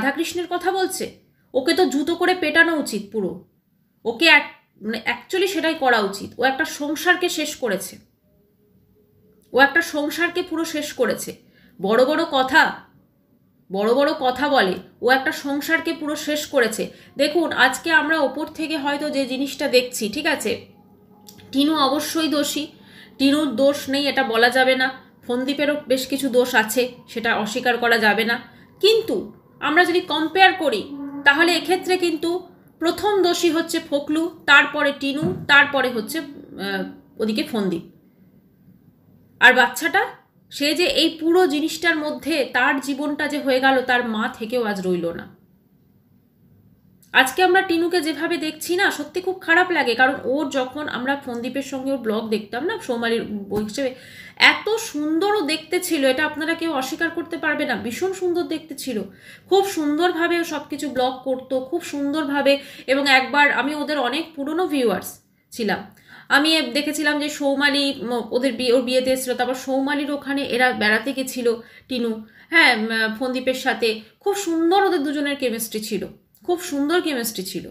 রাধাকৃষ্ণের কথা বলছে? ওকে তো জুতো করে পেটানো উচিত পুরো। ওকে মানে অ্যাকচুয়ালি সেটাই করা উচিত। ও একটা সংসারকে শেষ করেছে, ও একটা সংসারকে পুরো শেষ করেছে। বড় বড় কথা বলে, ও একটা সংসারকে পুরো শেষ করেছে। দেখুন, আজকে আমরা ওপর থেকে হয়তো যে জিনিসটা দেখছি, ঠিক আছে, টিনু অবশ্যই দোষী, টিনুর দোষ নেই এটা বলা যাবে না, ফন্দীপেরও বেশ কিছু দোষ আছে, সেটা অস্বীকার করা যাবে না। কিন্তু আমরা যদি কম্পেয়ার করি তাহলে এক্ষেত্রে কিন্তু প্রথম দোষী হচ্ছে ফোকলু, তারপরে টিনু, তারপরে হচ্ছে ওদিকে ফন্দীপ। আর বাচ্চাটা, সে যে এই পুরো জিনিসটার মধ্যে তার জীবনটা যে হয়ে গেল, তার মা থেকেও আজ রইল না। আজকে আমরা টিনুকে যেভাবে দেখছি না, সত্যি খুব খারাপ লাগে। কারণ ওর যখন আমরা ফন্দীপের সঙ্গে ওর ব্লগ দেখতাম না সৌমালির বই হিসেবে, এত সুন্দরও দেখতে ছিল, এটা আপনারা কেউ অস্বীকার করতে পারবে না। ভীষণ সুন্দর দেখতে ছিল, খুব সুন্দরভাবে ও সব কিছু ব্লগ করতো, খুব সুন্দরভাবে। এবং একবার আমি ওদের অনেক পুরনো ভিউয়ার্স ছিলাম, আমি দেখেছিলাম যে সৌমালি ওদের ওর বিয়েতে এসেছিল, তারপর সৌমালির ওখানে এরা বেড়াতে গেছিল টিনু, হ্যাঁ, ফন্দীপের সাথে। খুব সুন্দর ওদের দুজনের কেমিস্ট্রি ছিল, খুব সুন্দর কেমিস্ট্রি ছিল।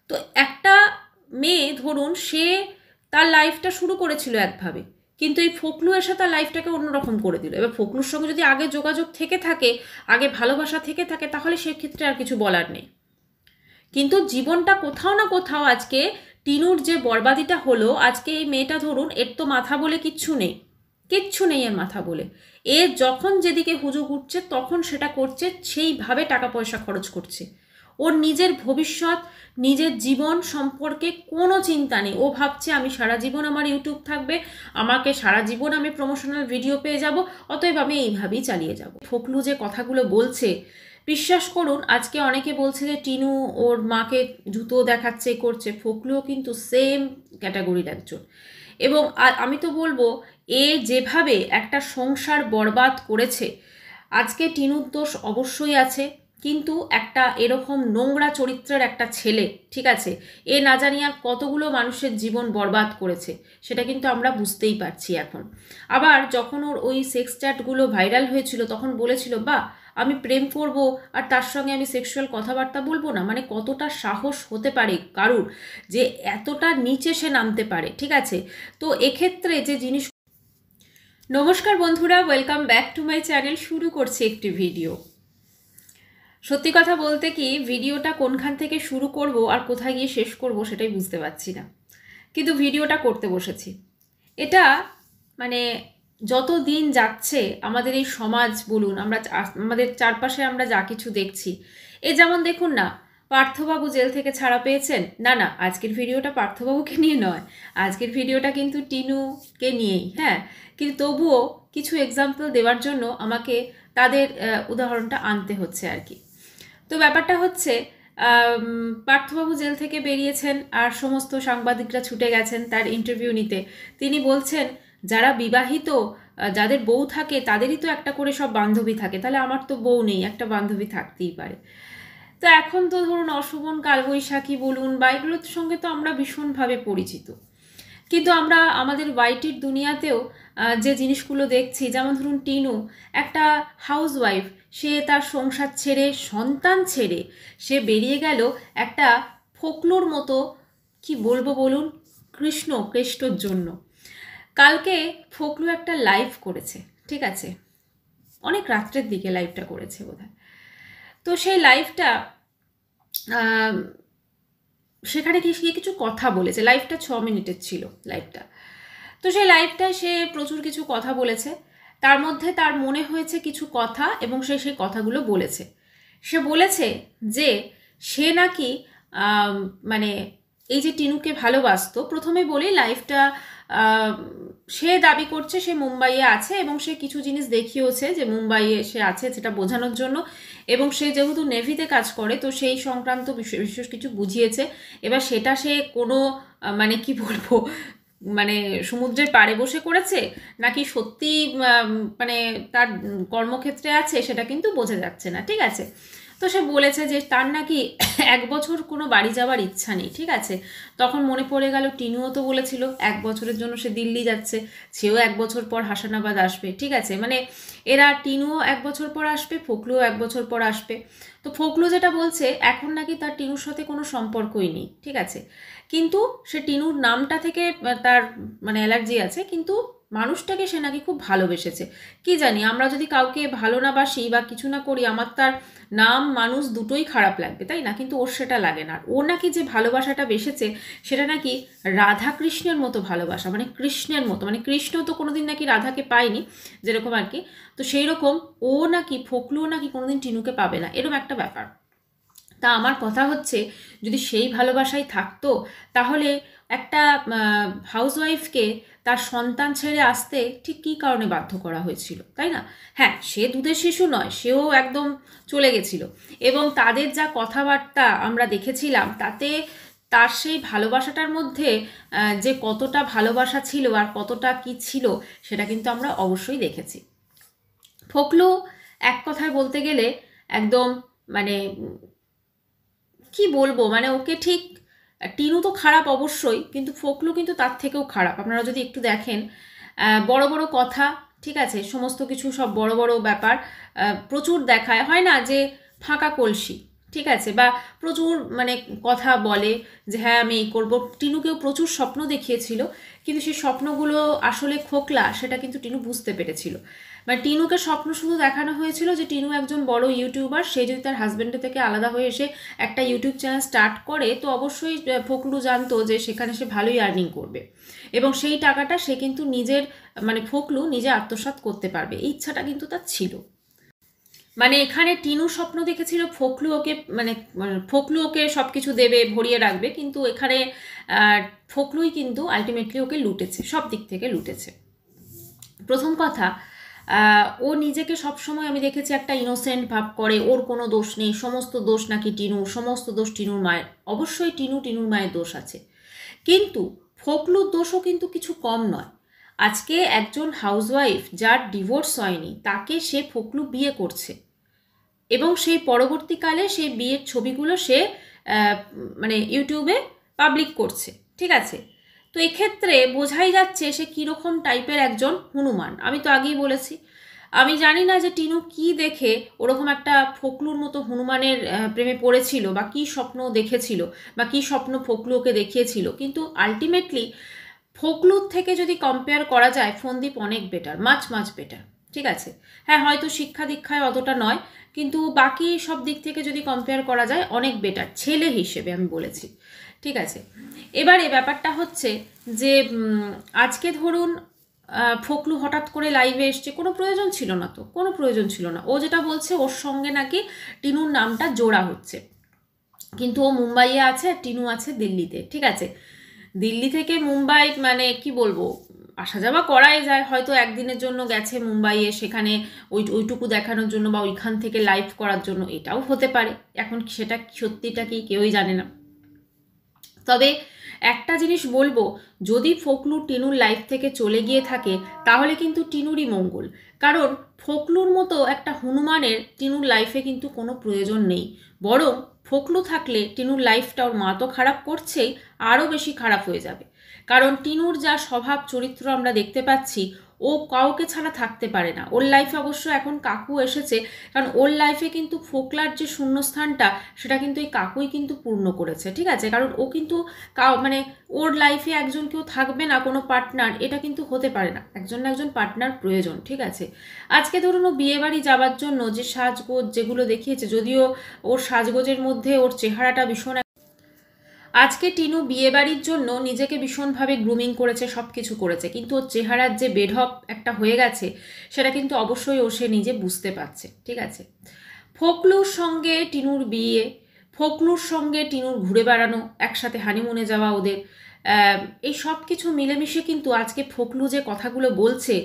তো একটা মেয়ে ধরুন, সে তার লাইফটা শুরু করেছিল একভাবে, কিন্তু এই ফোকলু এসে তার লাইফটাকে অন্যরকম করে দিল। এবার ফোকলুর সঙ্গে যদি আগে যোগাযোগ থেকে থাকে, আগে ভালোবাসা থেকে থাকে, তাহলে সেক্ষেত্রে আর কিছু বলার নেই। কিন্তু জীবনটা কোথাও না কোথাও আজকে টিনুর যে বরবাদিটা হলো, আজকে এই মেয়েটা ধরুন, এর তো মাথা বলে কিচ্ছু নেই, কিচ্ছু নেই এর মাথা বলে। এ যখন যেদিকে হুজুগ উঠছে তখন সেটা করছে, সেইভাবে টাকা পয়সা খরচ করছে। ওর নিজের ভবিষ্যৎ, নিজের জীবন সম্পর্কে কোনো চিন্তা নেই। ও ভাবছে আমি সারা জীবন আমার ইউটিউব থাকবে, আমাকে সারা জীবন আমি প্রমোশনাল ভিডিও পেয়ে যাব, অতএব আমি এইভাবেই চালিয়ে যাব। ফোকলু যে কথাগুলো বলছে, বিশ্বাস করুন, আজকে অনেকে বলছে যে টিনু ওর মাকে জুতো দেখাচ্ছে, করছে। ফোকলুও কিন্তু সেম ক্যাটাগরির একজন। এবং আমি তো বলবো, এ যেভাবে একটা সংসার বরবাদ করেছে, আজকে টিনুর দোষ অবশ্যই আছে। কিন্তু একটা এরকম নোংরা চরিত্রের একটা ছেলে, ঠিক আছে, এ না জানি আর কতগুলো মানুষের জীবন বরবাদ করেছে, সেটা কিন্তু আমরা বুঝতেই পারছি এখন। আবার যখন ওর ওই সেক্স চ্যাটগুলো ভাইরাল হয়েছিল, তখন বলেছিল বা আমি প্রেম করব আর তার সঙ্গে আমি সেক্সুয়াল কথাবার্তা বলবো না। মানে কতটা সাহস হতে পারে কারুর যে এতটা নিচে সে নামতে পারে, ঠিক আছে। তো এক্ষেত্রে যে জিনিস, নমস্কার বন্ধুরা, welcome back to my channel. শুরু করছি একটি ভিডিও। সত্যি কথা বলতে কি, ভিডিওটা কোনখান থেকে শুরু করব আর কোথায় গিয়ে শেষ করব সেটাই বুঝতে পারছি না, কিন্তু ভিডিওটা করতে বসেছি। এটা মানে যত দিন যাচ্ছে আমাদের এই সমাজ বলুন, আমরা আমাদের চারপাশে আমরা যা কিছু দেখছি, এ যেমন দেখুন না, পার্থবাবু জেল থেকে ছাড়া পেয়েছেন। না না, আজকের ভিডিওটা পার্থবাবুকে নিয়ে নয়, আজকের ভিডিওটা কিন্তু টিনুকে নিয়েই, হ্যাঁ। কিন্তু তবুও কিছু এক্সাম্পল দেওয়ার জন্য আমাকে তাদের উদাহরণটা আনতে হচ্ছে আর কি। তো ব্যাপারটা হচ্ছে, পার্থবাবু জেল থেকে বেরিয়েছেন আর সমস্ত সাংবাদিকরা ছুটে গেছেন তার ইন্টারভিউ নিতে। তিনি বলছেন, যারা বিবাহিত, যাদের বউ থাকে, তাদেরই তো একটা করে সব বান্ধবী থাকে, তাহলে আমার তো বউ নেই, একটা বান্ধবী থাকতেই পারে। তো এখন তো ধরুন অশোভন কালবৈশাখী বলুন বা এগুলোর সঙ্গে তো আমরা ভীষণভাবে পরিচিত। কিন্তু আমরা আমাদের ওয়াইটির দুনিয়াতেও যে জিনিসগুলো দেখছি, যেমন ধরুন টিনু একটা হাউসওয়াইফ, সে তার সংসার ছেড়ে, সন্তান ছেড়ে সে বেরিয়ে গেল একটা ফোকলুর মতো, কি বলবো বলুন, কৃষ্ণর জন্য। কালকে ফোকলু একটা লাইভ করেছে, ঠিক আছে, অনেক রাত্রের দিকে লাইভটা করেছে বোধহয়। তো সেই লাইভটা, সেখানে কিছু কথা বলেছে। লাইভটা 6 মিনিটের ছিল লাইভটা। তো সেই লাইভটায় সে প্রচুর কিছু কথা বলেছে, তার মধ্যে তার মনে হয়েছে কিছু কথা এবং সে সেই কথাগুলো বলেছে। সে বলেছে যে সে নাকি মানে এই যে টিনুকে ভালোবাসতো, প্রথমে বলি লাইভটা, সে দাবি করছে সে মুম্বাইয়ে আছে এবং সে কিছু জিনিস দেখিয়েছে যে মুম্বাইয়ে সে আছে, সেটা বোঝানোর জন্য। এবং সে যেহেতু নেভিতে কাজ করে, তো সেই সংক্রান্ত বিশেষ কিছু বুঝিয়েছে। এবার সেটা সে কোনো মানে কি বলবো, মানে সমুদ্রের পাড়ে বসে করেছে নাকি সত্যি মানে তার কর্মক্ষেত্রে আছে, সেটা কিন্তু বোঝা যাচ্ছে না, ঠিক আছে। তো তো সে বলেছে যে তার নাকি 1 বছর কোনো বাড়ি যাওয়ার ইচ্ছা নেই, ঠিক আছে। তখন মনে পড়ে গেল টিনুও তো বলেছিল 1 বছরের জন্য সে দিল্লি যাচ্ছে, সেও 1 বছর পর হাসানাবাদ আসবে, ঠিক আছে। মানে এরা টিনুও 1 বছর পর আসবে, ফোকলুও 1 বছর পর আসবে। তো ফোকলু যেটা বলছে এখন নাকি তার টিনুর সাথে কোনো সম্পর্কই নেই, ঠিক আছে। কিন্তু সে টিনুর নামটা থেকে তার মানে অ্যালার্জি আছে, কিন্তু মানুষটাকে সে নাকি খুব ভালোবেসেছে। কি জানি, আমরা যদি কাউকে ভালো না বাসি বা কিছু না করি, আমার তার নাম মানুষ দুটোই খারাপ লাগবে, তাই না? কিন্তু ওর সেটা লাগে না। ও নাকি যে ভালোবাসাটা বেসেছে সেটা নাকি রাধা কৃষ্ণের মতো ভালোবাসা, মানে কৃষ্ণের মতো, মানে কৃষ্ণ তো কোনোদিন নাকি রাধাকে পায়নি যেরকম আর কি। তো সেই রকম ও নাকি ফোকলুও নাকি কোনোদিন টিনুকে পাবে না, এরকম একটা ব্যাপার। তা আমার কথা হচ্ছে, যদি সেই ভালোবাসাই থাকতো তাহলে একটা হাউসওয়াইফকে তার সন্তান ছেড়ে আসতে ঠিক কী কারণে বাধ্য করা হয়েছিল, তাই না? হ্যাঁ, সে দুধের শিশু নয়, সেও একদম চলে গেছিল, এবং তাদের যা কথাবার্তা আমরা দেখেছিলাম তাতে তার সেই ভালোবাসাটার মধ্যে যে কতটা ভালোবাসা ছিল আর কতটা কি ছিল সেটা কিন্তু আমরা অবশ্যই দেখেছি। ফোকলু এক কথায় বলতে গেলে একদম মানে কি বলবো, মানে ওকে ঠিক, টিনু তো খারাপ অবশ্যই, কিন্তু ফোকলু কিন্তু তার থেকেও খারাপ। আপনারা যদি একটু দেখেন, বড় বড় কথা, ঠিক আছে, সমস্ত কিছু সব বড় বড় ব্যাপার প্রচুর দেখায়, হয় না যে ফাঁকা কলসি, ঠিক আছে, বা প্রচুর মানে কথা বলে যে হ্যাঁ আমি এই করবো। টিনুকেও প্রচুর স্বপ্ন দেখিয়েছিল, কিন্তু সেই স্বপ্নগুলো আসলে খোকলা সেটা কিন্তু টিনু বুঝতে পেরেছিল। মানে টিনুকে স্বপ্ন শুধু দেখানো হয়েছিল যে টিনু একজন বড় ইউটিউবার, সে যদি তার হাজব্যান্ডের থেকে আলাদা হয়ে এসে একটা ইউটিউব চ্যানেল স্টার্ট করে তো অবশ্যই ফোকলু জানতো যে সেখানে সে ভালোই আর্নিং করবে, এবং সেই টাকাটা সে কিন্তু নিজের মানে ফোকলু নিজে আত্মসাৎ করতে পারবে, এই ইচ্ছাটা কিন্তু তার ছিল। মানে এখানে টিনু স্বপ্ন দেখেছিল ফোকলু ওকে মানে ফোকলু ওকে সব কিছু দেবে, ভরিয়ে রাখবে, কিন্তু এখানে ফোকলুই কিন্তু আলটিমেটলি ওকে লুটেছে, সব দিক থেকে লুটেছে। প্রথম কথা, ও নিজেকে সবসময় আমি দেখেছি একটা ইনোসেন্ট ভাব করে, ওর কোনো দোষ নেই, সমস্ত দোষ নাকি টিনুর, সমস্ত দোষ টিনুর মায়ের। অবশ্যই টিনুর মায়ের দোষ আছে, কিন্তু ফোকলুর দোষও কিন্তু কিছু কম নয়। আজকে একজন হাউসওয়াইফ যার ডিভোর্স হয়নি তাকে সে ফোকলু বিয়ে করছে, এবং সেই পরবর্তীকালে সেই বিয়ের ছবিগুলো সে মানে ইউটিউবে পাবলিক করছে, ঠিক আছে। তো এক্ষেত্রে বোঝাই যাচ্ছে সে কীরকম টাইপের একজন হনুমান। আমি তো আগেই বলেছি, আমি জানি না যে টিনু কি দেখে ওরকম একটা ফোকলুর মতো হনুমানের প্রেমে পড়েছিল, বা কি স্বপ্ন দেখেছিল, বা কি স্বপ্ন ফোকলু ওকে দেখিয়েছিল, কিন্তু আলটিমেটলি ফোকলুর থেকে যদি কম্পেয়ার করা যায় ফোনদীপ অনেক বেটার, মাছ বেটার, ঠিক আছে। হ্যাঁ, হয়তো শিক্ষা দীক্ষায় অতটা নয়, কিন্তু বাকি সব দিক থেকে যদি কম্পেয়ার করা যায় অনেক বেটার ছেলে হিসেবে আমি বলেছি, ঠিক আছে। এবারে ব্যাপারটা হচ্ছে যে আজকে ধরুন ফোকলু হঠাৎ করে লাইভে এসছে, কোনো প্রয়োজন ছিল না, তো কোনো প্রয়োজন ছিল না। ও যেটা বলছে ওর সঙ্গে নাকি টিনুর নামটা জোড়া হচ্ছে, কিন্তু ও মুম্বাইয়ে আছে, টিনু আছে দিল্লিতে, ঠিক আছে। দিল্লি থেকে মুম্বাই মানে কি বলবো, আসা যাওয়া করাই যায়, হয়তো একদিনের জন্য গেছে মুম্বাইয়ে, সেখানে ওইটুকু দেখানোর জন্য বা ওইখান থেকে লাইভ করার জন্য, এটাও হতে পারে। এখন সেটা সত্যিটা কি কেউই জানে না। তবে একটা জিনিস বলবো, যদি ফোকলু টিনুর লাইফ থেকে চলে গিয়ে থাকে তাহলে কিন্তু টিনুরই মঙ্গল, কারণ ফোকলুর মতো একটা হনুমানের টিনুর লাইফে কিন্তু কোনো প্রয়োজন নেই। বরং ফোকলু থাকলে টিনুর লাইফটা ওর মা তো খারাপ করছেই, আরও বেশি খারাপ হয়ে যাবে। কারণ টিনুর যা স্বভাব চরিত্র আমরা দেখতে পাচ্ছি, ও কাউকে ছাড়া থাকতে পারে না। ওর লাইফে অবশ্য এখন কাকু এসেছে, কারণ ওর লাইফে কিন্তু ফোকলার যে শূন্যস্থানটা সেটা কিন্তু এই কাকুই কিন্তু পূর্ণ করেছে, ঠিক আছে। কারণ ও কিন্তু মানে ওর লাইফে একজন কেউ থাকবে না, কোনো পার্টনার, এটা কিন্তু হতে পারে না, একজন না একজন পার্টনার প্রয়োজন, ঠিক আছে। আজকে ধরুন ও বিয়েবাড়ি যাওয়ার জন্য যে সাজগোজ যেগুলো দেখিয়েছে, যদিও ওর সাজগোজের মধ্যে ওর চেহারাটা ভীষণ, আজকে টিনু বিয়েবাড়ির জন্য নিজেকে ভীষণভাবে গ্রুমিং করেছে, সব কিছু করেছে, কিন্তু ওর চেহারার যে বেঢপ একটা হয়ে গেছে সেটা কিন্তু অবশ্যই ও সে নিজে বুঝতে পারছে, ঠিক আছে। ফোকলুর সঙ্গে টিনুর বিয়ে, ফোকলুর সঙ্গে টিনুর ঘুরে বেড়ানো, একসাথে হানিমুনে যাওয়া ওদের, এই সব কিছু মিলেমিশে কিন্তু আজকে ফোকলু যে কথাগুলো বলছে,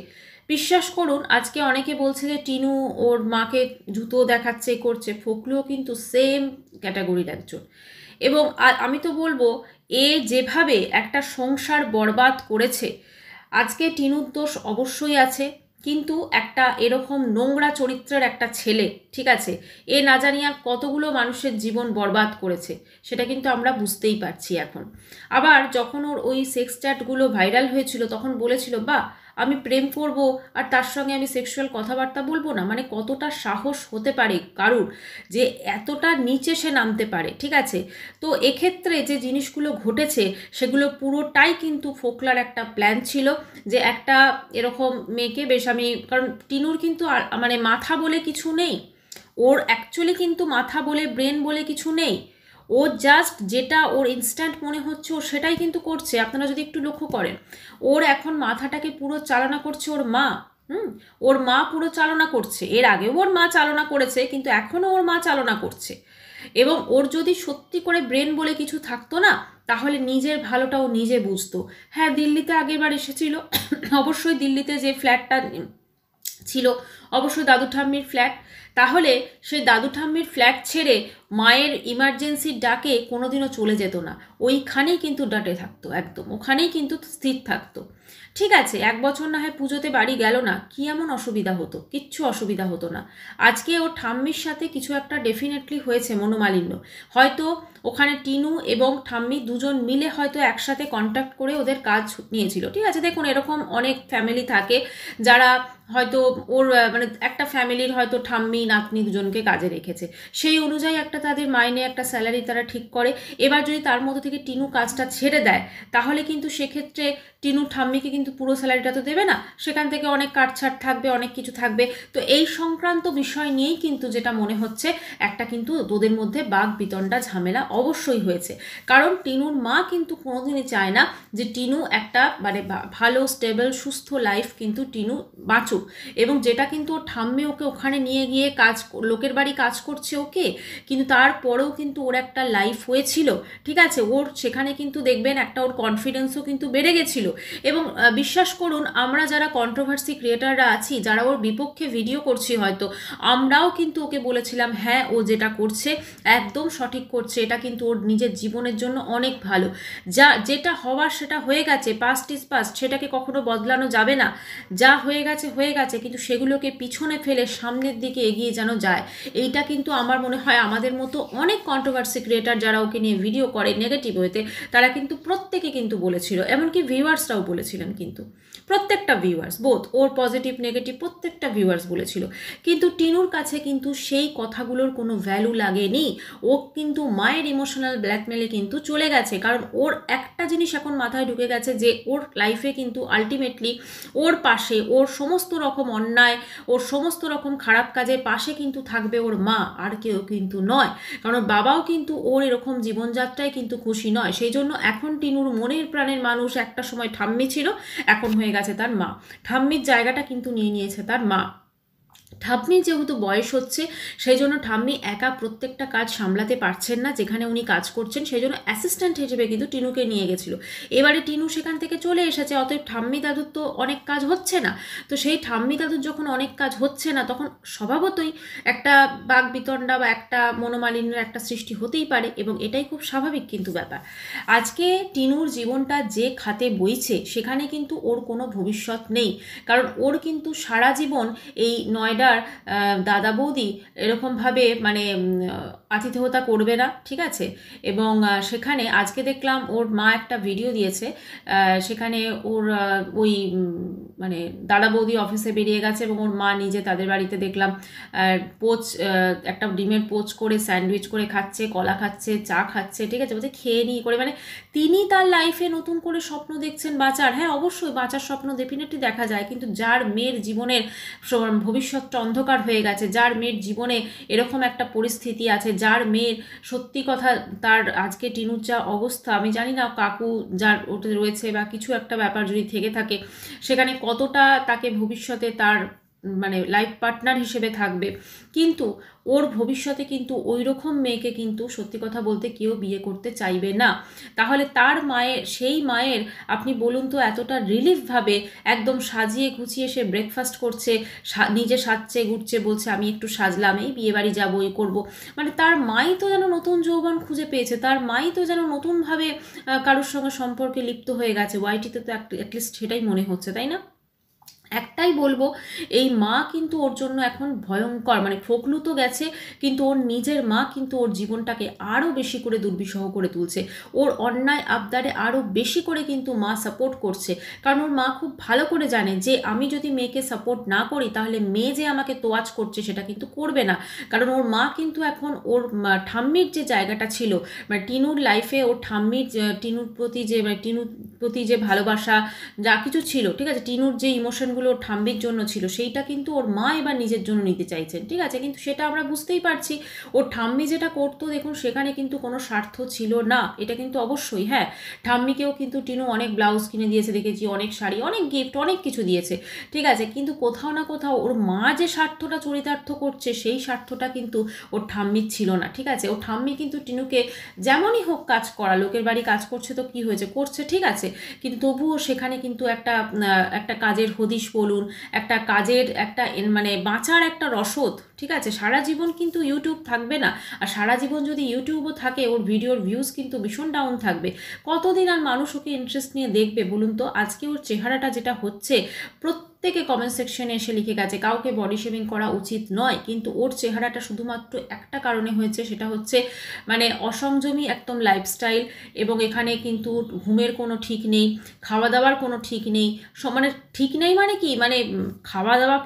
বিশ্বাস করুন আজকে অনেকে বলছে যে টিনু ওর মাকে জুতো দেখাচ্ছে করছে, ফোকলুও কিন্তু সেম ক্যাটাগরির একজন। এবং আমি তো বলবো এ যেভাবে একটা সংসার বরবাদ করেছে, আজকে টিনুর দোষ অবশ্যই আছে, কিন্তু একটা এরকম নোংরা চরিত্রের একটা ছেলে, ঠিক আছে, এ না জানি আর কতগুলো মানুষের জীবন বরবাদ করেছে, সেটা কিন্তু আমরা বুঝতেই পারছি এখন। আবার যখন ওর ওই সেক্স চ্যাটগুলো ভাইরাল হয়েছিল তখন বলেছিল, বা আমি প্রেম করব আর তার সঙ্গে আমি সেক্সুয়াল কথাবার্তা বলবো না, মানে কতটা সাহস হতে পারে কারুর যে এতটা নিচে সে নামতে পারে, ঠিক আছে। তো এক্ষেত্রে যে জিনিসগুলো ঘটেছে সেগুলো পুরোটাই কিন্তু ফোকলার একটা প্ল্যান ছিল, যে একটা এরকম মেয়েকে বেশ আমি, কারণ টিনুর কিন্তু মানে মাথা বলে কিছু নেই, ওর অ্যাকচুয়ালি কিন্তু মাথা বলে ব্রেন বলে কিছু নেই, ও জাস্ট যেটা ওর ইনস্ট্যান্ট মনে হচ্ছে ও সেটাই কিন্তু করছে। আপনারা যদি একটু লক্ষ্য করেন, ওর এখন মাথাটাকে পুরো চালনা করছে ওর মা। ওর মা পুরো চালনা করছে, এর আগেও ওর মা চালনা করেছে, কিন্তু এখনও ওর মা চালনা করছে। এবং ওর যদি সত্যি করে ব্রেন বলে কিছু থাকতো না, তাহলে নিজের ভালোটাও নিজে বুঝতো। হ্যাঁ, দিল্লিতে আগেরবার এসেছিল, অবশ্যই দিল্লিতে যে ফ্ল্যাটটা ছিল অবশ্যই দাদু ঠাম্মির ফ্ল্যাট, তাহলে সেই দাদু ঠাম্মির ফ্ল্যাট ছেড়ে মায়ের ইমার্জেন্সির ডাকে কোনোদিনও চলে যেত না, ওইখানেই কিন্তু ডাটে থাকতো, একদম ওখানেই কিন্তু স্থির থাকতো। ঠিক আছে, 1 বছর না হয় পুজোতে বাড়ি গেল না, কি এমন অসুবিধা হতো? কিচ্ছু অসুবিধা হতো না। আজকে ওর ঠাম্মির সাথে কিছু একটা ডেফিনেটলি হয়েছে, মনোমালিন্য, হয়তো ওখানে টিনু এবং ঠাম্মি দুজন মিলে হয়তো একসাথে কন্ট্যাক্ট করে ওদের কাজ নিয়েছিল, ঠিক আছে। দেখুন, এরকম অনেক ফ্যামিলি থাকে যারা হয়তো ওর মানে একটা ফ্যামিলির হয়তো ঠাম্মি নাতনি দুজনকে কাজে রেখেছে, সেই অনুযায়ী একটা তাদের মাইনে একটা স্যালারি তারা ঠিক করে। এবার যদি তার মধ্যে থেকে টিনু কাজটা ছেড়ে দেয়, তাহলে কিন্তু সেক্ষেত্রে টিনু ঠাম্মিকে কিন্তু পুরো স্যালারিটা তো দেবে না, সেখান থেকে অনেক কাটছাট থাকবে, অনেক কিছু থাকবে। তো এই সংক্রান্ত বিষয় নিয়েই কিন্তু যেটা মনে হচ্ছে, একটা কিন্তু ওদের মধ্যে বাঘ বিতণ্ডা ঝামেলা অবশ্যই হয়েছে। কারণ টিনুর মা কিন্তু কোনোদিনই চায় না যে টিনু একটা মানে ভালো স্টেবল সুস্থ লাইফ কিন্তু টিনু বাঁচুক। এবং যেটা কিন্তু ওর ঠাম্মি ওকে ওখানে নিয়ে গিয়ে কাজ, লোকের বাড়ি কাজ করছে ওকে, কিন্তু তারপরেও কিন্তু ওর একটা লাইফ হয়েছিল, ঠিক আছে। ওর সেখানে কিন্তু দেখবেন একটা ওর কনফিডেন্সও কিন্তু বেড়ে গেছিল। এবং বিশ্বাস করুন, আমরা যারা কন্ট্রোভার্সি ক্রিয়েটাররা আছি, যারা ওর বিপক্ষে ভিডিও করছি, হয়তো আমরাও কিন্তু ওকে বলেছিলাম হ্যাঁ ও যেটা করছে একদম সঠিক করছে, এটা কিন্তু ওর নিজের জীবনের জন্য অনেক ভালো। যেটা হওয়ার সেটা হয়ে গেছে, পাস্ট ইজ পাস্ট, সেটাকে কখনো বদলানো যাবে না। যা হয়ে গেছে হয়ে গেছে, কিন্তু সেগুলোকে পিছনে ফেলে সামনের দিকে এগিয়ে যেন যায়। এইটা কিন্তু আমার মনে হয় আমাদের মতো অনেক কন্ট্রোভার্সি ক্রিয়েটার যারা ওকে নিয়ে ভিডিও করে নেগেটিভ হয়েতে, তারা কিন্তু প্রত্যেকে কিন্তু বলেছিল, এমনকি ভিউয়ার্সরাও বলেছিলেন, কিন্তু প্রত্যেকটা ভিউয়ার্স, বোথ ওর পজিটিভ নেগেটিভ প্রত্যেকটা ভিউয়ার্স বলেছিল। কিন্তু টিনুর কাছে কিন্তু সেই কথাগুলোর কোনো ভ্যালু লাগেনি। ও কিন্তু মায়ের ইমোশনাল ব্ল্যাকমেলে কিন্তু চলে গেছে, কারণ ওর একটা জিনিস এখন মাথায় ঢুকে গেছে যে ওর লাইফে কিন্তু আলটিমেটলি ওর পাশে ওর সমস্ত রকম অন্যায়, ওর সমস্ত রকম খারাপ কাজের পাশে কিন্তু থাকবে ওর মা, আর কেউ কিন্তু নয়। কারণ বাবাও কিন্তু ওর এরকম জীবনযাত্রায় কিন্তু খুশি নয়। সেই জন্য এখন টিনুর মনের প্রাণের মানুষ একটা সময় ঠাম্মি ছিল, এখন হয়ে গেছে তার মা। ঠাম্মির জায়গাটা কিন্তু নিয়ে নিয়েছে তার মা। ঠাম্মির যেহেতু বয়স হচ্ছে, সেই জন্য ঠাম্মি একা প্রত্যেকটা কাজ সামলাতে পারছেন না, যেখানে উনি কাজ করছেন, সেই জন্য অ্যাসিস্ট্যান্ট হিসেবে কিন্তু টিনুকে নিয়ে গেছিল। এবারে টিনু সেখান থেকে চলে এসেছে, অতএব ঠাম্মি দাদুর তো অনেক কাজ হচ্ছে না। তো সেই ঠাম্মি দাদুর যখন অনেক কাজ হচ্ছে না, তখন স্বভাবতই একটা বাক বিতণ্ডা বা একটা মনোমালিন্যের একটা সৃষ্টি হতেই পারে, এবং এটাই খুব স্বাভাবিক কিন্তু ব্যাপার। আজকে টিনুর জীবনটা যে খাতে বইছে, সেখানে কিন্তু ওর কোনো ভবিষ্যৎ নেই। কারণ ওর কিন্তু সারা জীবন এই নয়ডার দাদা বৌদি এরকমভাবে মানে আতিথেয়তা করবে না, ঠিক আছে। এবং সেখানে আজকে দেখলাম ওর মা একটা ভিডিও দিয়েছে, সেখানে ওর ওই মানে দাদা বৌদি অফিসে বেরিয়ে গেছে এবং ওর মা নিজে তাদের বাড়িতে দেখলাম পোচ একটা ডিমের পোচ করে স্যান্ডউইচ করে খাচ্ছে, কলা খাচ্ছে, চা খাচ্ছে, ঠিক আছে, বলছে খেয়ে নিয়ে করে, মানে তিনি তার লাইফে নতুন করে স্বপ্ন দেখছেন বাঁচার। হ্যাঁ, অবশ্যই বাঁচার স্বপ্ন ডেফিনেটলি দেখা যায়, কিন্তু যার মেয়ের জীবনের ভবিষ্যৎটা অন্ধকার হয়ে গেছে, যার মেয়ের জীবনে এরকম একটা পরিস্থিতি আছে, যার মেয়ের সত্যি কথা তার আজকে টিনুর যা অবস্থা, আমি জানি না কাকু যার ওটা রয়েছে বা কিছু একটা ব্যাপার যদি থেকে থাকে, সেখানে কতটা তাকে ভবিষ্যতে তার মানে লাইফ পার্টনার হিসেবে থাকবে, কিন্তু ওর ভবিষ্যতে কিন্তু ওই রকম মেয়েকে কিন্তু সত্যি কথা বলতে কেউ বিয়ে করতে চাইবে না। তাহলে তার মায়ের, সেই মায়ের আপনি বলুন তো, এতটা রিলিফভাবে একদম সাজিয়ে গুছিয়ে সে ব্রেকফাস্ট করছে, নিজে সাজছে ঘুরছে, বলছে আমি একটু সাজলাম, এই বিয়ে বাড়ি যাবো, এই করবো, মানে তার মাই তো যেন নতুন যৌবন খুঁজে পেয়েছে, তার মাই তো যেন নতুনভাবে কারোর সঙ্গে সম্পর্কে লিপ্ত হয়ে গেছে। ওয়াইটিতে তো অ্যাটলিস্ট সেটাই মনে হচ্ছে, তাই না? একটাই বলবো, এই মা কিন্তু ওর জন্য এখন ভয়ঙ্কর, মানে ফোকলু তো গেছে, কিন্তু ওর নিজের মা কিন্তু ওর জীবনটাকে আরও বেশি করে দুর্বিষহ করে তুলছে। ওর অন্যায় আবদারে আরও বেশি করে কিন্তু মা সাপোর্ট করছে, কারণ ওর মা খুব ভালো করে জানে যে আমি যদি মেয়েকে সাপোর্ট না করি তাহলে মেয়ে যে আমাকে তোয়াজ করছে সেটা কিন্তু করবে না। কারণ ওর মা কিন্তু এখন ওর ঠাম্মির যে জায়গাটা ছিল, মানে টিনুর লাইফে ওর ঠাম্মির টিনুর প্রতি যে মানে টিনুর প্রতি যে ভালোবাসা যা কিছু ছিল, ঠিক আছে, টিনুর যে ইমোশনগুলো ওর ঠাম্মির জন্য ছিল সেইটা কিন্তু ওর মা এবার নিজের জন্য নিতে চাইছেন, ঠিক আছে, কিন্তু সেটা আমরা বুঝতেই পারছি ওর ঠাম্মি যেটা করতো, দেখুন সেখানে কিন্তু কোনো স্বার্থ ছিল না, এটা কিন্তু অবশ্যই। হ্যাঁ, ঠাম্মিকেও কিন্তু টিনু অনেক ব্লাউজ কিনে দিয়েছে দেখেছি, অনেক শাড়ি, অনেক গিফট, অনেক কিছু দিয়েছে, ঠিক আছে, কিন্তু কোথাও না কোথাও ওর মা যে স্বার্থটা চরিতার্থ করছে সেই স্বার্থটা কিন্তু ওর ঠাম্মির ছিল না, ঠিক আছে। ওর ঠাম্মি কিন্তু টিনুকে যেমনই হোক কাজ করা, লোকের বাড়ি কাজ করছে তো কি হয়েছে, করছে, ঠিক আছে, কিন্তু তবুও সেখানে কিন্তু একটা কাজের হদিশ বলুন, একটা কাজের একটা মানে বাঁচার একটা রসদ, ঠিক আছে। সারা জীবন কিন্তু ইউটিউব থাকবে না, আর সারা জীবন যদি ইউটিউবও থাকে ওর ভিডিওর ভিউজ কিন্তু ভীষণ ডাউন থাকবে। কতদিন আর মানুষ ওকে ইন্টারেস্ট নিয়ে দেখবে বলুন তো। আজকে ওর চেহারাটা যেটা হচ্ছে, প্রত্যেকে কমেন্ট সেকশনে এসে লিখে গেছে কাউকে বডি শেভিং করা উচিত নয়, কিন্তু ওর চেহারাটা শুধুমাত্র একটা কারণে হয়েছে, সেটা হচ্ছে মানে অসংযমী একদম লাইফস্টাইল, এবং এখানে কিন্তু ঘুমের কোনো ঠিক নেই, খাওয়া দাওয়ার কোনো ঠিক নেই, মানে ঠিক নেই মানে কি, মানে খাওয়া দাওয়া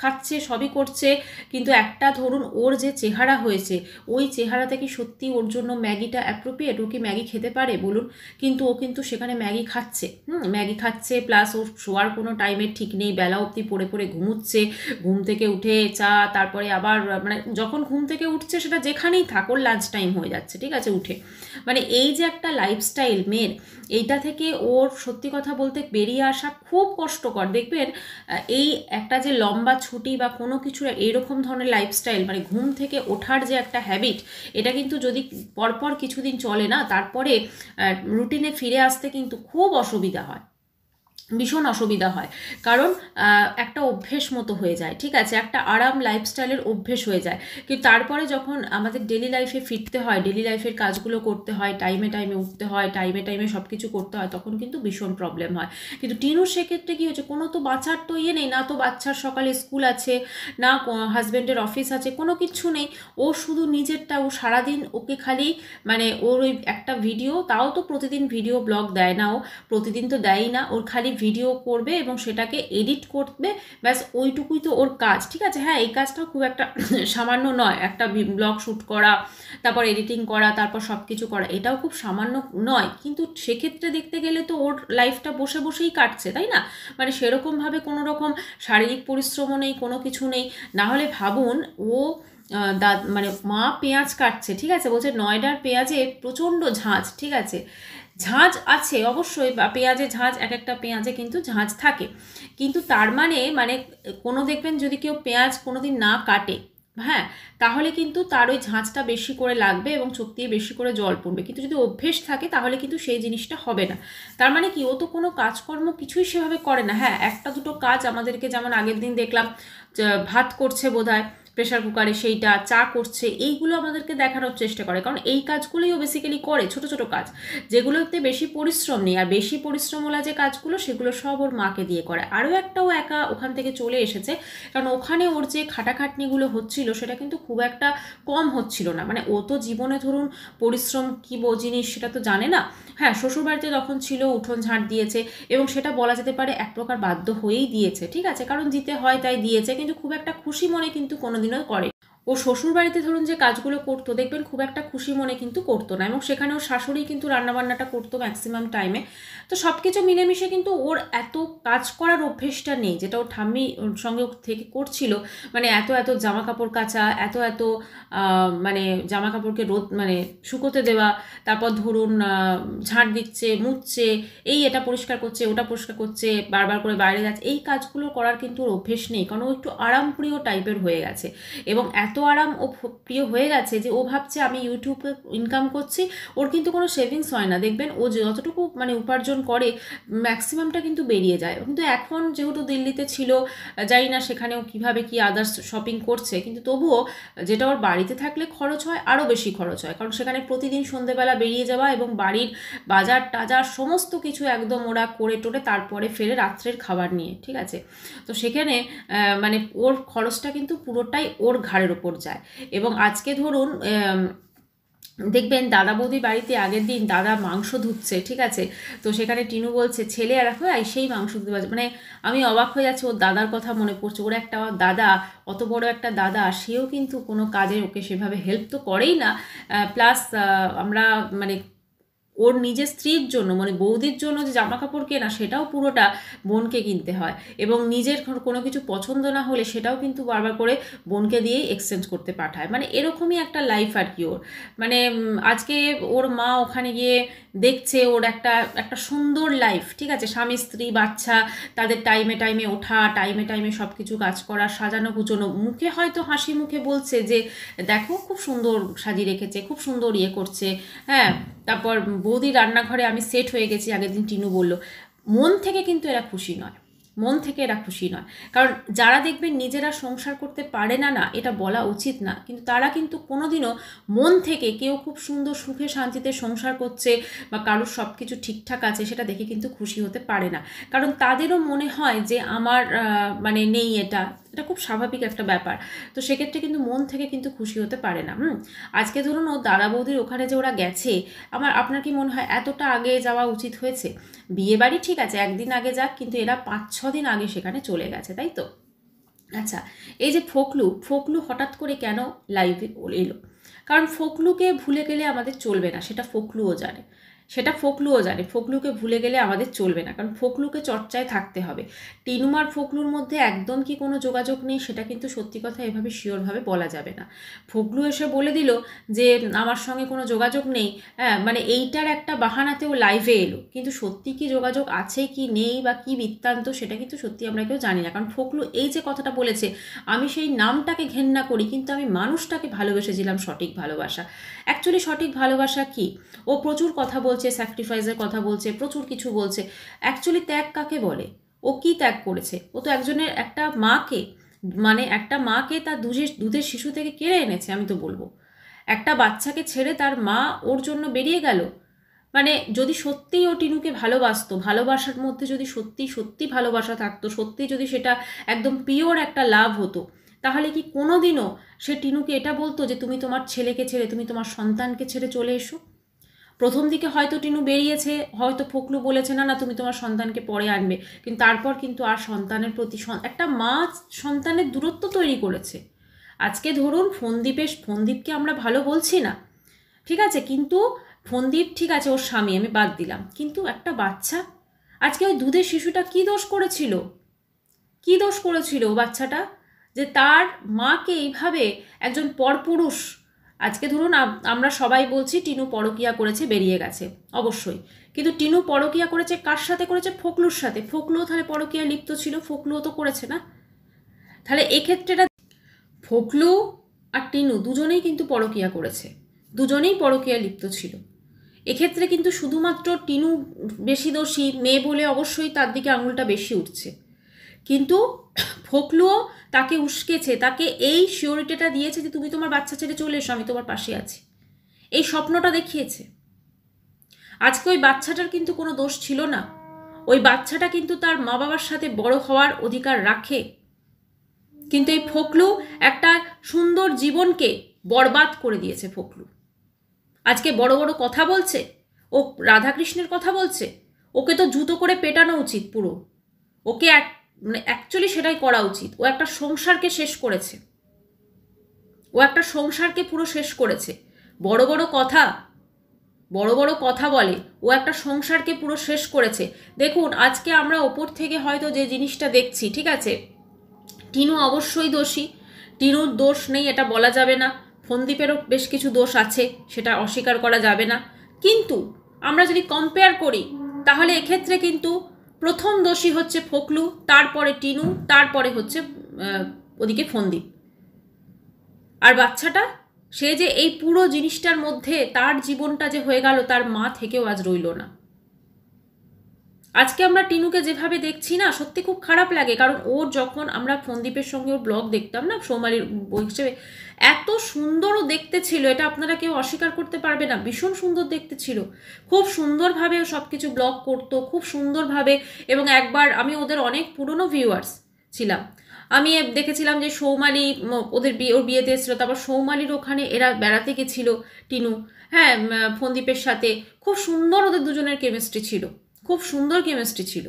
খাচ্ছে, সবই করছে, কিন্তু একটা ধরুন ওর যে চেহারা হয়েছে, ওই চেহারাতে কি সত্যি ওর জন্য ম্যাগিটা অ্যাপ্রোপ্রিয়েট? ও কি ম্যাগি খেতে পারে বলুন? কিন্তু ও কিন্তু সেখানে ম্যাগি খাচ্ছে, ম্যাগি খাচ্ছে, প্লাস ওর শোয়ার কোনো টাইমের ঠিক নেই, বেলা অবধি পড়ে পড়ে ঘুমুচ্ছে, ঘুম থেকে উঠে চা, তারপরে আবার মানে যখন ঘুম থেকে উঠছে সেটা যেখানেই থাক ওর লাঞ্চ টাইম হয়ে যাচ্ছে, ঠিক আছে, উঠে, মানে এই যে একটা লাইফস্টাইল মেয়ের, এইটা থেকে ওর সত্যি কথা বলতে বেরিয়ে আসা খুব কষ্টকর। দেখবেন এই একটা যে লম্বা ছুটি বা কোনো কিছু এইরকম ধরনের লাইফস্টাইল, মানে ঘুম থেকে ওঠার যে একটা হ্যাবিট, এটা কিন্তু যদি পরপর কিছুদিন চলে না, তারপরে রুটিনে ফিরে আসতে কিন্তু খুব অসুবিধা হয়, ভীষণ অসুবিধা হয়, কারণ একটা অভ্যেস মতো হয়ে যায়, ঠিক আছে, একটা আরাম লাইফস্টাইলের অভ্যেস হয়ে যায়, কিন্তু তারপরে যখন আমাদের ডেলি লাইফে ফিরতে হয়, ডেলি লাইফের কাজগুলো করতে হয়, টাইমে টাইমে উঠতে হয়, টাইমে টাইমে সব কিছু করতে হয়, তখন কিন্তু ভীষণ প্রবলেম হয়। কিন্তু টিনুর সেক্ষেত্রে কী হয়েছে, কোনো তো বাচ্চার তো ইয়ে নেই, না তো বাচ্চার সকালে স্কুল আছে, না হাজব্যান্ডের অফিস আছে, কোনো কিছু নেই, ও শুধু নিজেরটা, ও সারাদিন ওকে খালি মানে ওর ওই একটা ভিডিও, তাও তো প্রতিদিন ভিডিও ব্লগ দেয় না, ও প্রতিদিন তো দেয়ই না, ওর খালি ভিডিও করবে এবং সেটাকে এডিট করবে, ব্যাস ওইটুকুই তো ওর কাজ, ঠিক আছে। হ্যাঁ, এই কাজটাও খুব একটা সামান্য নয়, একটা ব্লগ শ্যুট করা, তারপর এডিটিং করা, তারপর সব কিছু করা, এটাও খুব সামান্য নয়, কিন্তু সেক্ষেত্রে দেখতে গেলে তো ওর লাইফটা বসে বসেই কাটছে, তাই না, মানে সেরকমভাবে কোনো রকম শারীরিক পরিশ্রমও নেই, কোনো কিছু নেই। না হলে ভাবুন ও মানে মা পেঁয়াজ কাটছে, ঠিক আছে, বলছে নয়ডার পেঁয়াজে প্রচণ্ড ঝাঁঝ, ঠিক আছে, ঝাঁঝ আছে অবশ্যই, বা পেঁয়াজে ঝাঁঝ, এক একটা পেঁয়াজে কিন্তু ঝাঁঝ থাকে, কিন্তু তার মানে কোনো দেখবেন যদি কেউ পেঁয়াজ কোনোদিন না কাটে, হ্যাঁ, তাহলে কিন্তু তার ওই ঝাঁঝটা বেশি করে লাগবে এবং চোখ দিয়ে বেশি করে জল পড়বে, কিন্তু যদি অভ্যেস থাকে তাহলে কিন্তু সেই জিনিসটা হবে না। তার মানে কি, ও তো কোনো কাজকর্ম কিছুই সেভাবে করে না। হ্যাঁ, একটা দুটো কাজ আমাদেরকে, যেমন আগের দিন দেখলাম ভাত করছে বোধহয় প্রেশার কুকারে, সেইটা চা করছে, এইগুলো আমাদেরকে দেখানোর চেষ্টা করে, কারণ এই কাজগুলোই ও বেসিক্যালি করে, ছোট ছোট কাজ যেগুলোতে বেশি পরিশ্রম নেই, আর বেশি পরিশ্রমওয়ালা যে কাজগুলো সেগুলো সব ওর মাকে দিয়ে করে। আরও একটা ও একা ওখান থেকে চলে এসেছে, কারণ ওখানে ওর যে খাটাখাটনিগুলো হচ্ছিল সেটা কিন্তু খুব একটা কম হচ্ছিল না, মানে ও তো জীবনে ধরুন পরিশ্রম কী জিনিস সেটা তো জানে না। হ্যাঁ, শ্বশুরবাড়িতে যখন ছিল উঠোন ঝাঁট দিয়েছে, এবং সেটা বলা যেতে পারে এক প্রকার বাধ্য হয়েই দিয়েছে, ঠিক আছে, কারণ দিতে হয় তাই দিয়েছে, কিন্তু খুব একটা খুশি মনে কিন্তু কোনোদিনও করে। ও শ্বশুরবাড়িতে ধরুন যে কাজগুলো করতো, দেখবেন খুব একটা খুশি মনে কিন্তু করতো না, এবং সেখানে ওর শাশুড়ি কিন্তু রান্নাবান্নাটা করতো ম্যাক্সিমাম টাইমে। তো সব কিছু মিলেমিশে কিন্তু ওর এত কাজ করার অভ্যেসটা নেই, যেটা ওর ঠাম্মি ওর সঙ্গে থেকে করছিল, মানে এত এত জামা কাপড় কাচা, এত এত মানে জামা কাপড়কে রোদ মানে শুকোতে দেওয়া, তারপর ধরুন ঝাঁট দিচ্ছে, মুছছে, এই এটা পরিষ্কার করছে, ওটা পরিষ্কার করছে, বারবার করে বাইরে যাচ্ছে, এই কাজগুলো করার কিন্তু ওর অভ্যেস নেই, কারণ ও একটু আরামপ্রিয় টাইপের হয়ে গেছে, এবং এত এত আরাম ও প্রিয় হয়ে গেছে যে ও ভাবছে আমি ইউটিউবে ইনকাম করছি, ওর কিন্তু কোনো সেভিংস হয় না। দেখবেন ও যতটুকু মানে উপার্জন করে ম্যাক্সিমামটা কিন্তু বেরিয়ে যায়। কিন্তু এখন যেহেতু দিল্লিতে ছিল, জানি না সেখানেও কিভাবে কি আদার্স শপিং করছে, কিন্তু তবুও যেটা ওর বাড়িতে থাকলে খরচ হয় আরও বেশি খরচ হয়, কারণ সেখানে প্রতিদিন সন্ধেবেলা বেরিয়ে যাওয়া এবং বাড়ির বাজার টাজার সমস্ত কিছু একদম ওরা করে টোরে তারপরে ফেরে রাত্রের খাবার নিয়ে, ঠিক আছে। তো সেখানে মানে ওর খরচটা কিন্তু পুরোটাই ওর ঘাড়ের ওপর যায়। এবং আজকে ধরুন দেখবেন দাদা বৌদি বাড়িতে আগের দিন দাদা মাংস ধুচ্ছে, ঠিক আছে। তো সেখানে টিনু বলছে ছেলে আর এখন সেই মাংস ধুতে পারছে, মানে আমি অবাক হয়ে যাচ্ছি, ওর দাদার কথা মনে পড়ছে। ওর একটা দাদা, অত বড় একটা দাদা, সেও কিন্তু কোনো কাজে ওকে সেভাবে হেল্প তো করেই না। প্লাস আমরা মানে ওর নিজের স্ত্রীর জন্য মানে বৌদির জন্য যে জামা কাপড় কেনা সেটাও পুরোটা বোনকে কিনতে হয়, এবং নিজের কোনো কিছু পছন্দ না হলে সেটাও কিন্তু বারবার করে বোনকে দিয়েই এক্সচেঞ্জ করতে পাঠায়। মানে এরকমই একটা লাইফ আর কি ওর। মানে আজকে ওর মা ওখানে গিয়ে দেখছে ওর একটা সুন্দর লাইফ, ঠিক আছে, স্বামী স্ত্রী বাচ্চা, তাদের টাইমে টাইমে ওঠা, টাইমে টাইমে সব কিছু কাজ করা, সাজানো গুছোনো, মুখে হয়তো হাসি মুখে বলছে যে দেখো খুব সুন্দর সাজিয়ে রেখেছে, খুব সুন্দর ইয়ে করছে, হ্যাঁ। তারপর বৌদির রান্নাঘরে আমি সেট হয়ে গেছি, আগের দিন টিনু বলল। মন থেকে কিন্তু এরা খুশি নয়, মন থেকে এরা খুশি নয়। কারণ যারা দেখবেন নিজেরা সংসার করতে পারে না, না এটা বলা উচিত না, কিন্তু তারা কিন্তু কোনোদিনও মন থেকে কেউ খুব সুন্দর সুখে শান্তিতে সংসার করছে বা কারোর সব কিছু ঠিকঠাক আছে সেটা দেখে কিন্তু খুশি হতে পারে না। কারণ তাদেরও মনে হয় যে আমার মানে নেই, এটা খুব স্বাভাবিক একটা ব্যাপার। তো সেক্ষেত্রে কিন্তু মন থেকে কিন্তু খুশি হতে পারে না। আজকে ধরুন ও দাদা বৌদির ওখানে যে ওরা গেছে, আপনার কি মনে হয় এতটা আগে যাওয়া উচিত হয়েছে? বিয়ে বাড়ি ঠিক আছে একদিন আগে যাক, কিন্তু এরা 5-6 দিন আগে সেখানে চলে গেছে, তাই তো? আচ্ছা, এই যে ফোকলু হঠাৎ করে কেন লাইভে এলো? কারণ ফোকলুকে ভুলে গেলে আমাদের চলবে না, সেটা ফোকলুও জানে, ফোকলুকে ভুলে গেলে আমাদের চলবে না, কারণ ফোকলুকে চর্চায় থাকতে হবে। টিনুমার ফোকলুর মধ্যে একদম কি কোনো যোগাযোগ নেই সেটা কিন্তু সত্যি কথা এভাবে শিওরভাবে বলা যাবে না। ফোকলু এসে বলে দিল যে আমার সঙ্গে কোনো যোগাযোগ নেই, হ্যাঁ, মানে এইটার একটা বাহানাতেও লাইভে এলো, কিন্তু সত্যি কি যোগাযোগ আছে কি নেই বা কি বৃত্তান্ত সেটা কিন্তু সত্যি আমরা কেউ জানি না। কারণ ফোকলু এই যে কথাটা বলেছে, আমি সেই নামটাকে ঘেন্না করি কিন্তু আমি মানুষটাকে ভালোবেসেছিলাম সঠিক ভালোবাসা। অ্যাকচুয়ালি সঠিক ভালোবাসা কি? ও প্রচুর কথা বলছে, স্যাক্রিফাইসের কথা বলছে, প্রচুর কিছু বলছে। অ্যাকচুয়ালি ত্যাগ কাকে বলে? ও কি ত্যাগ করেছে? ও তো একজনের একটা মাকে তার দুধের শিশু থেকে কেড়ে এনেছে। আমি তো বলবো একটা বাচ্চাকে ছেড়ে তার মা ওর জন্য বেরিয়ে গেল। মানে যদি সত্যিই ও টিনুকে ভালোবাসতো, ভালোবাসার মধ্যে যদি সত্যি সত্যি ভালোবাসা থাকতো, সত্যি যদি সেটা একদম পিওর একটা লাভ হতো, তাহলে কি কোনোদিনও সে টিনুকে এটা বলতো যে তুমি তোমার ছেলেকে ছেড়ে, তুমি তোমার সন্তানকে ছেড়ে চলে এসো? প্রথম দিকে হয়তো টিনু বেরিয়েছে, হয়তো ফোকলু বলেছে না না তুমি তোমার সন্তানকে পরে আনবে, কিন্তু তারপর কিন্তু আর সন্তানের প্রতি একটা মা সন্তানের দূরত্ব তৈরি করেছে। আজকে ধরুন ফোনদীপকে আমরা ভালো বলছি না, ঠিক আছে, কিন্তু ফোনদীপ ঠিক আছে ওর স্বামী, আমি বাদ দিলাম, কিন্তু একটা বাচ্চা আজকে ওই দুধের শিশুটা কি দোষ করেছিল ও বাচ্চাটা, যে তার মাকে এইভাবে একজন পরপুরুষ। আজকে ধরুন আমরা সবাই বলছি টিনু পরকিয়া করেছে, বেরিয়ে গেছে, অবশ্যই, কিন্তু টিনু পরকিয়া করেছে কার সাথে করেছে? ফোকলুর সাথে। ফোকলুও তাহলে পরকিয়া লিপ্ত ছিল, ফোকলুও তো করেছে না? তাহলে এক্ষেত্রে ফোকলু আর টিনু দুজনেই কিন্তু পরকিয়া করেছে, দুজনেই পরকিয়া লিপ্ত ছিল। এক্ষেত্রে কিন্তু শুধুমাত্র টিনু বেশি দোষী মেয়ে বলে অবশ্যই তার দিকে আঙুলটা বেশি উঠছে, কিন্তু ফোকলুও তাকে উস্কেছে, তাকে এই সিওরিটিটা দিয়েছে যে তুমি তোমার বাচ্চা ছেড়ে চলে এসো, আমি তোমার পাশে আছি, এই স্বপ্নটা দেখিয়েছে। আজকে ওই বাচ্চাটার কিন্তু কোনো দোষ ছিল না, ওই বাচ্চাটা কিন্তু তার মা বাবার সাথে বড় হওয়ার অধিকার রাখে, কিন্তু এই ফোকলু একটা সুন্দর জীবনকে বরবাদ করে দিয়েছে। ফোকলু আজকে বড় বড় কথা বলছে, ও রাধাকৃষ্ণের কথা বলছে, ওকে তো জুতো করে পেটানো উচিত পুরো, ওকে মানে অ্যাকচুয়ালি সেটাই করা উচিত। ও একটা সংসারকে শেষ করেছে, পুরো শেষ করেছে। বড় বড় কথা বলে, ও একটা সংসারকে পুরো শেষ করেছে। দেখুন আজকে আমরা ওপর থেকে হয়তো যে জিনিসটা দেখছি, ঠিক আছে, টিনু অবশ্যই দোষী, টিনুর দোষ নেই এটা বলা যাবে না, ফোনদীপেরও বেশ কিছু দোষ আছে সেটা অস্বীকার করা যাবে না, কিন্তু আমরা যদি কম্পেয়ার করি তাহলে এক্ষেত্রে কিন্তু প্রথম দোষী হচ্ছে ফোকলু, তারপরে টিনু, তারপরে হচ্ছে ওদিকে ফোনদীপ। আর বাচ্চাটা, সে যে এই পুরো জিনিসটার মধ্যে তার জীবনটা যে হয়ে গেল, তার মা থেকেও আজ রইল না। আজকে আমরা টিনুকে যেভাবে দেখছি না, সত্যি খুব খারাপ লাগে। কারণ ওর যখন আমরা ফোনদীপের সঙ্গে ওর ব্লগ দেখতাম না সৌমালির বই হিসেবে, এত সুন্দরও দেখতে ছিল, এটা আপনারা কেউ অস্বীকার করতে পারবে না। ভীষণ সুন্দর দেখতে ছিল, খুব সুন্দরভাবে ও সব কিছু ব্লগ করতো, খুব সুন্দরভাবে। এবং একবার আমি ওদের অনেক পুরনো ভিউয়ার্স ছিলাম, আমি দেখেছিলাম যে সৌমালি ওদের ওর বিয়েতে এসেছিলো, তারপর সৌমালির ওখানে এরা বেড়াতে গেছিল টিনু, হ্যাঁ, ফোনদীপের সাথে। খুব সুন্দর ওদের দুজনের কেমিস্ট্রি ছিল, খুব সুন্দর কেমিস্ট্রি ছিল।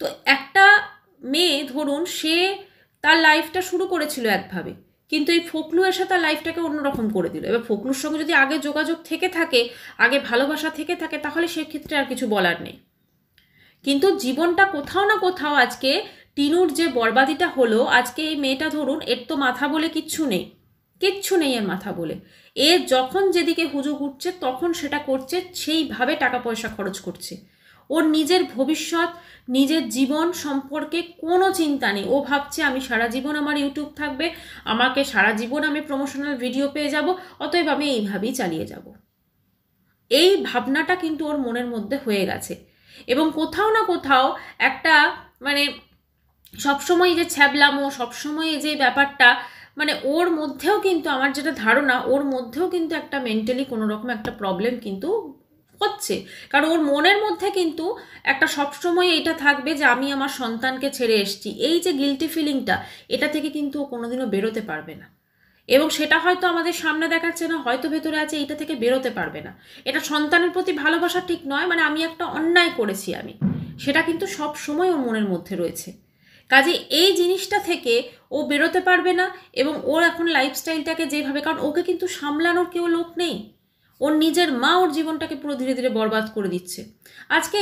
তো একটা মেয়ে ধরুন, সে তার লাইফটা শুরু করেছিল একভাবে, কিন্তু এই ফোকলু এসে তার লাইফটাকে অন্যরকম করে দিল। এবার ফোকলুর সঙ্গে যদি আগে যোগাযোগ থেকে থাকে, আগে ভালোবাসা থেকে থাকে, তাহলে সেক্ষেত্রে আর কিছু বলার নেই। কিন্তু জীবনটা কোথাও না কোথাও আজকে টিনুর যে বরবাদিটা হলো, আজকে এই মেয়েটা ধরুন, এর তো মাথা বলে কিচ্ছু নেই, কিচ্ছু নেই এর মাথা বলে। এ যখন যেদিকে হুজুগ উঠছে তখন সেটা করছে, সেইভাবে টাকা পয়সা খরচ করছে। ওর নিজের ভবিষ্যৎ, নিজের জীবন সম্পর্কে কোনো চিন্তা নেই। ও ভাবছে আমি সারা জীবন আমার ইউটিউব থাকবে, আমাকে সারা জীবন আমি প্রমোশনাল ভিডিও পেয়ে যাব, অতএব আমি এইভাবেই চালিয়ে যাব। এই ভাবনাটা কিন্তু ওর মনের মধ্যে হয়ে গেছে। এবং কোথাও না কোথাও একটা মানে সবসময় যে ছ্যাবলামো, সবসময় যে ব্যাপারটা, মানে ওর মধ্যেও কিন্তু, আমার যেটা ধারণা, ওর মধ্যেও কিন্তু একটা মেন্টালি কোনো রকম একটা প্রবলেম কিন্তু হচ্ছে। কারণ ওর মনের মধ্যে কিন্তু একটা সবসময় এইটা থাকবে যে আমি আমার সন্তানকে ছেড়ে এসেছি, এই যে গিল্টি ফিলিংটা, এটা থেকে কিন্তু ও কোনোদিনও বেরোতে পারবে না। এবং সেটা হয়তো আমাদের সামনে দেখাচ্ছে না, হয়তো ভেতরে আছে, এইটা থেকে বেরোতে পারবে না। এটা সন্তানের প্রতি ভালোবাসা ঠিক নয়, মানে আমি একটা অন্যায় করেছি আমি, সেটা কিন্তু সব সময় ওর মনের মধ্যে রয়েছে। কাজে এই জিনিসটা থেকে ও বেরোতে পারবে না। এবং ওর এখন লাইফস্টাইলটাকে যেভাবে, কারণ ওকে কিন্তু সামলানোর কেউ লোক নেই, ওর নিজের মা ওর জীবনটাকে পুরো ধীরে ধীরে বরবাদ করে দিচ্ছে। আজকে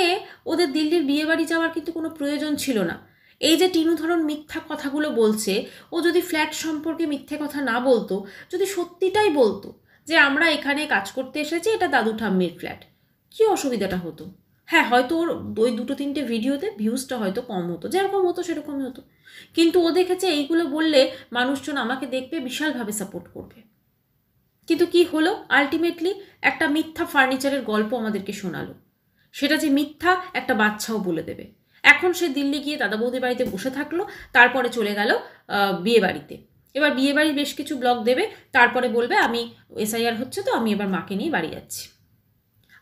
ওদের দিল্লির বিয়ে বাড়ি যাওয়ার কিন্তু কোনো প্রয়োজন ছিল না। এই যে টিনু ধরুন মিথ্যা কথাগুলো বলছে, ও যদি ফ্ল্যাট সম্পর্কে মিথ্যে কথা না বলতো, যদি সত্যিটাই বলতো যে আমরা এখানে কাজ করতে এসেছি, এটা দাদু ঠাম্মির ফ্ল্যাট, কী অসুবিধাটা হতো? হ্যাঁ, হয়তো ওর ওই 2-3টে ভিডিওতে ভিউজটা হয়তো কম হতো, যেরকম হতো সেরকমই হতো। কিন্তু ও দেখেছে এইগুলো বললে মানুষজন আমাকে দেখবে, বিশালভাবে সাপোর্ট করবে। কিন্তু কি হলো, আলটিমেটলি একটা মিথ্যা ফার্নিচারের গল্প আমাদেরকে শোনালো। সেটা যে মিথ্যা একটা বাচ্চাও বলে দেবে। এখন সে দিল্লি গিয়ে দাদা বৌদির বাড়িতে বসে থাকলো, তারপরে চলে গেল বিয়ে বাড়িতে। এবার বিয়ে বাড়ি বেশ কিছু ব্লগ দেবে, তারপরে বলবে আমি এসআইআর হচ্ছে তো আমি এবার মাকে নিয়ে বাড়ি যাচ্ছি।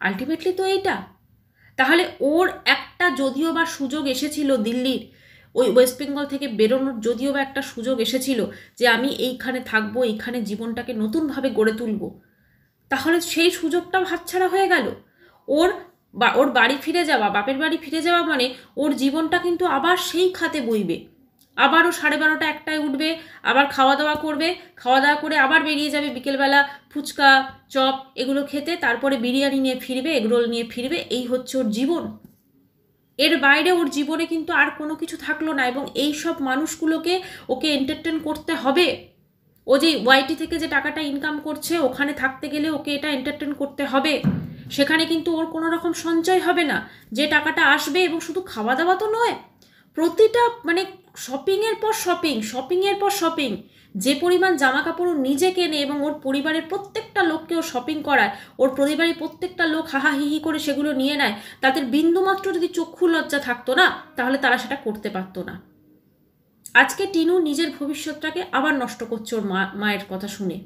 আলটিমেটলি তো এইটা। তাহলে ওর একটা যদিও বা সুযোগ এসেছিল দিল্লির ওই ওয়েস্ট বেঙ্গল থেকে বেরোনোর, যদিও বা একটা সুযোগ এসেছিল যে আমি এইখানে থাকবো, এইখানে জীবনটাকে নতুনভাবে গড়ে তুলব, তাহলে সেই সুযোগটাও হাতছাড়া হয়ে গেল। ওর বাড়ি ফিরে যাওয়া, বাপের বাড়ি ফিরে যাওয়া মানে ওর জীবনটা কিন্তু আবার সেই খাতে বইবে। আবারও 12:30-1টায় উঠবে, আবার খাওয়া দাওয়া করবে, খাওয়া দাওয়া করে আবার বেরিয়ে যাবে বিকেলবেলা ফুচকা চপ এগুলো খেতে, তারপরে বিরিয়ানি নিয়ে ফিরবে, এগরোল নিয়ে ফিরবে। এই হচ্ছে ওর জীবন। এর বাইরে ওর জীবনে কিন্তু আর কোনো কিছু থাকলো না। এবং এই সব মানুষগুলোকে ওকে এন্টারটেন করতে হবে। ও যে ওয়াইটি থেকে যে টাকাটা ইনকাম করছে, ওখানে থাকতে গেলে ওকে এটা এন্টারটেন করতে হবে। সেখানে কিন্তু ওর কোনো রকম সঞ্চয় হবে না। যে টাকাটা আসবে, এবং শুধু খাওয়া দাওয়া তো নয়, প্রতিটা মানে শপিংয়ের পর শপিং, শপিংয়ের পর শপিং, যে পরিমাণ জামা কাপড় ও নিজে কেনে এবং ওর পরিবারের প্রত্যেকটা লোককে ও শপিং করায়, ওর পরিবারের প্রত্যেকটা লোক হাহাহিহি করে সেগুলো নিয়ে নেয়, তাদের বিন্দুমাত্র যদি চক্ষু লজ্জা থাকতো না, তাহলে তারা সেটা করতে পারতো না। আজকে টিনু নিজের ভবিষ্যৎটাকে আবার নষ্ট করছে ওর মায়ের কথা শুনে।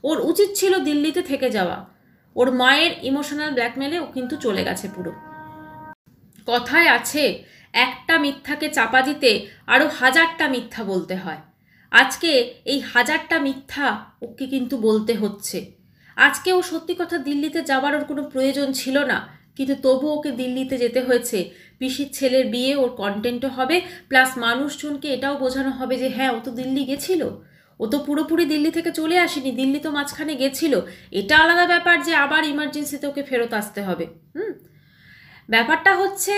ওর উচিত ছিল দিল্লিতে থেকে যাওয়া। ওর মায়ের ইমোশনাল ব্ল্যাকমেলে ও কিন্তু চলে গেছে পুরো। কথায় আছে, একটা মিথ্যাকে চাপা দিতে আরও 1000টা মিথ্যা বলতে হয়। আজকে এই 1000টা মিথ্যা ওকে কিন্তু বলতে হচ্ছে। আজকে ও সত্যি কথা দিল্লিতে যাবার ওর কোনো প্রয়োজন ছিল না, কিন্তু তবু ওকে দিল্লিতে যেতে হয়েছে। পিসির ছেলের বিয়ে, ওর কন্টেন্টও হবে, প্লাস মানুষজনকে এটাও বোঝানো হবে যে হ্যাঁ ও তো দিল্লি গেছিল, ও তো পুরোপুরি দিল্লি থেকে চলে আসেনি, দিল্লি তো মাঝখানে গেছিল। এটা আলাদা ব্যাপার যে আবার ইমার্জেন্সিতে ওকে ফেরত আসতে হবে। ব্যাপারটা হচ্ছে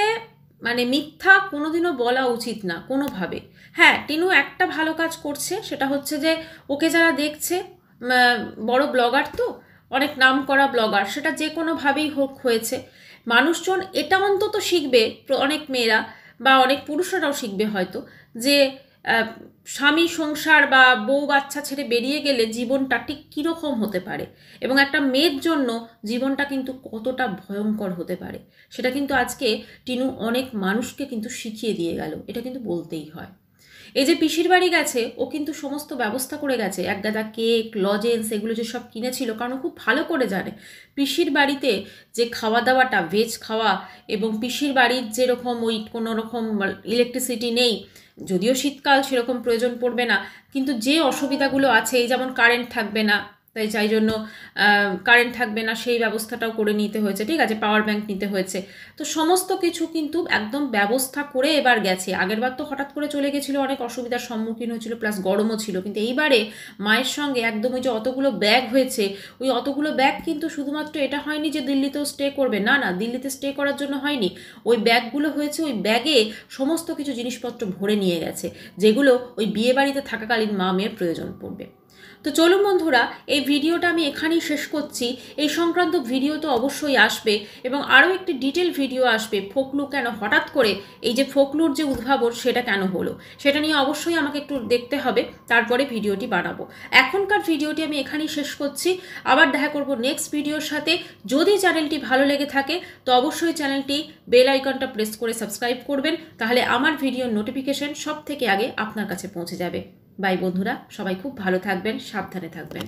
মানে মিথ্যা কোনোদিনও বলা উচিত না কোনোভাবে। হ্যাঁ, টিনু একটা ভালো কাজ করছে, সেটা হচ্ছে যে ওকে যারা দেখছে, বড় ব্লগার তো, অনেক নাম করা ব্লগার, সেটা যে কোনোভাবেই হোক হয়েছে, মানুষজন এটা অন্তত শিখবে, অনেক মেয়েরা বা অনেক পুরুষরাও শিখবে হয়তো, যে স্বামী সংসার বা বউ বাচ্চা ছেড়ে বেরিয়ে গেলে জীবনটা ঠিক কীরকম হতে পারে এবং একটা মেয়ের জন্য জীবনটা কিন্তু কতটা ভয়ঙ্কর হতে পারে সেটা কিন্তু আজকে টিনু অনেক মানুষকে কিন্তু শিখিয়ে দিয়ে গেল, এটা কিন্তু বলতেই হয়। এই যে পিসির বাড়ি গেছে, ও কিন্তু সমস্ত ব্যবস্থা করে গেছে, এক গাদা কেক লজেন্স এগুলো যে সব কিনেছিল, কারণ খুব ভালো করে জানে পিসির বাড়িতে যে খাওয়া দাওয়াটা ভেজ খাওয়া, এবং পিসির বাড়ির যেরকম ওই কোনো রকম ইলেকট্রিসিটি নেই, যদিও শীতকাল সেরকম প্রয়োজন পড়বে না, কিন্তু যে অসুবিধাগুলো আছে, এই যেমন কারেন্ট থাকবে না, তাই যাই জন্য কারেন্ট থাকবে না সেই ব্যবস্থাটাও করে নিতে হয়েছে, ঠিক আছে, পাওয়ার ব্যাংক নিতে হয়েছে। তো সমস্ত কিছু কিন্তু একদম ব্যবস্থা করে এবার গেছে। আগেরবার তো হঠাৎ করে চলে গেছিলো, অনেক অসুবিধার সম্মুখীন হয়েছিল, প্লাস গরমও ছিল, কিন্তু এইবারে মায়ের সঙ্গে একদম ওই যে অতগুলো ব্যাগ হয়েছে, ওই অতগুলো ব্যাগ কিন্তু শুধুমাত্র এটা হয়নি যে দিল্লিতেও স্টে করবে, না না, দিল্লিতে স্টে করার জন্য হয়নি, ওই ব্যাগগুলো হয়েছে ওই ব্যাগে সমস্ত কিছু জিনিসপত্র ভরে নিয়ে গেছে, যেগুলো ওই বিয়ে বাড়িতে থাকাকালীন মা মেয়ের প্রয়োজন পড়বে। তো চলুন বন্ধুরা, এই ভিডিওটা আমি এখানেই শেষ করছি। এই সংক্রান্ত ভিডিও তো অবশ্যই আসবে এবং আরও একটি ডিটেল ভিডিও আসবে, ফোকলু কেন হঠাৎ করে এই যে ফোকলুর যে উদ্ভাবন সেটা কেন হলো সেটা নিয়ে অবশ্যই আমাকে একটু দেখতে হবে, তারপরে ভিডিওটি বানাবো। এখনকার ভিডিওটি আমি এখানেই শেষ করছি, আবার দেখা করব নেক্সট ভিডিওর সাথে। যদি চ্যানেলটি ভালো লেগে থাকে তো অবশ্যই চ্যানেলটি বেল আইকনটা প্রেস করে সাবস্ক্রাইব করবেন, তাহলে আমার ভিডিওর নোটিফিকেশন সব থেকে আগে আপনার কাছে পৌঁছে যাবে। বাই বন্ধুরা, সবাই খুব ভালো থাকবেন, সাবধানে থাকবেন।